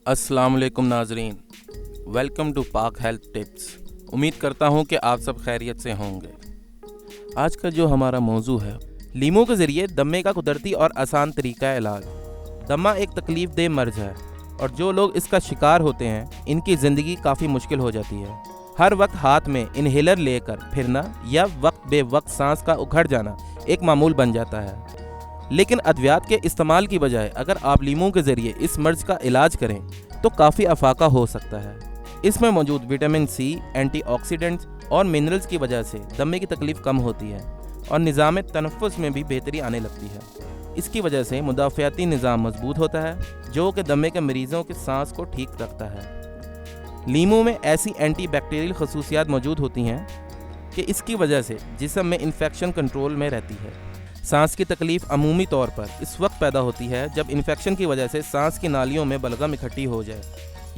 अस्सलाम वालेकुम नाजरीन, वेलकम टू पाक हेल्थ टिप्स। उम्मीद करता हूँ कि आप सब खैरियत से होंगे। आज का जो हमारा मौजू है, लीमू के ज़रिए दमे का कुदरती और आसान तरीका इलाज। दमा एक तकलीफ़ देह मर्ज है और जो लोग इसका शिकार होते हैं इनकी ज़िंदगी काफ़ी मुश्किल हो जाती है। हर वक्त हाथ में इन्हेलर लेकर फिरना या वक्त बे वक्त सांस का उखड़ जाना एक मामूल बन जाता है। लेकिन अद्वियात के इस्तेमाल की बजाय अगर आप लीमू के ज़रिए इस मर्ज का इलाज करें तो काफ़ी अफाका हो सकता है। इसमें मौजूद विटामिन सी, एंटीऑक्सीडेंट्स और मिनरल्स की वजह से दमे की तकलीफ़ कम होती है और निज़ाम तनफ़ुस में भी बेहतरी आने लगती है। इसकी वजह से मुदाफ़ियाती निज़ाम मजबूत होता है जो कि दमे के मरीज़ों के सांस को ठीक रखता है। लीमू में ऐसी एंटी बैक्टीरियल खसूसियात मौजूद होती हैं कि इसकी वजह से जिस्म में इन्फेक्शन कंट्रोल में रहती है। सांस की तकलीफ़ अमूमी तौर पर इस वक्त पैदा होती है जब इन्फेक्शन की वजह से सांस की नालियों में बलगम इकट्ठी हो जाए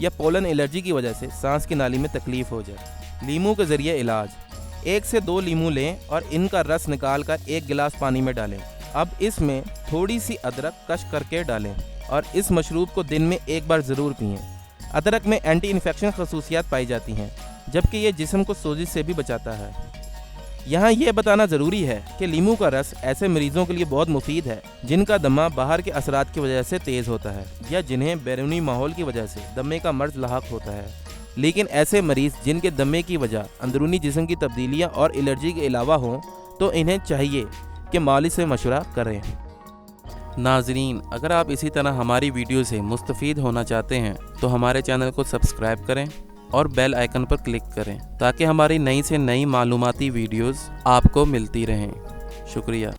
या पोलन एलर्जी की वजह से सांस की नाली में तकलीफ़ हो जाए। लीमू के ज़रिए इलाज: 1 से 2 लीमू लें और इनका रस निकाल कर 1 गिलास पानी में डालें। अब इसमें थोड़ी सी अदरक कश करके डालें और इस मशरूब को दिन में 1 बार ज़रूर पिएँ। अदरक में एंटी इन्फेक्शन खसूसियात पाई जाती हैं जबकि ये जिस्म को सोजिश से भी बचाता है। यहाँ ये बताना ज़रूरी है कि लीमू का रस ऐसे मरीज़ों के लिए बहुत मुफीद है जिनका दमा बाहर के असरात की वजह से तेज़ होता है या जिन्हें बैरूनी माहौल की वजह से दमे का मर्ज लाहक होता है। लेकिन ऐसे मरीज़ जिनके दमे की वजह अंदरूनी जिस्म की तब्दीलियाँ और एलर्जी के अलावा हों तो इन्हें चाहिए कि मालिज से मशवरा करें। नाजरीन, अगर आप इसी तरह हमारी वीडियो से मुस्तफ़ीद होना चाहते हैं तो हमारे चैनल को सब्सक्राइब करें और बेल आइकन पर क्लिक करें ताकि हमारी नई से नई मालूमाती वीडियोस आपको मिलती रहें। शुक्रिया।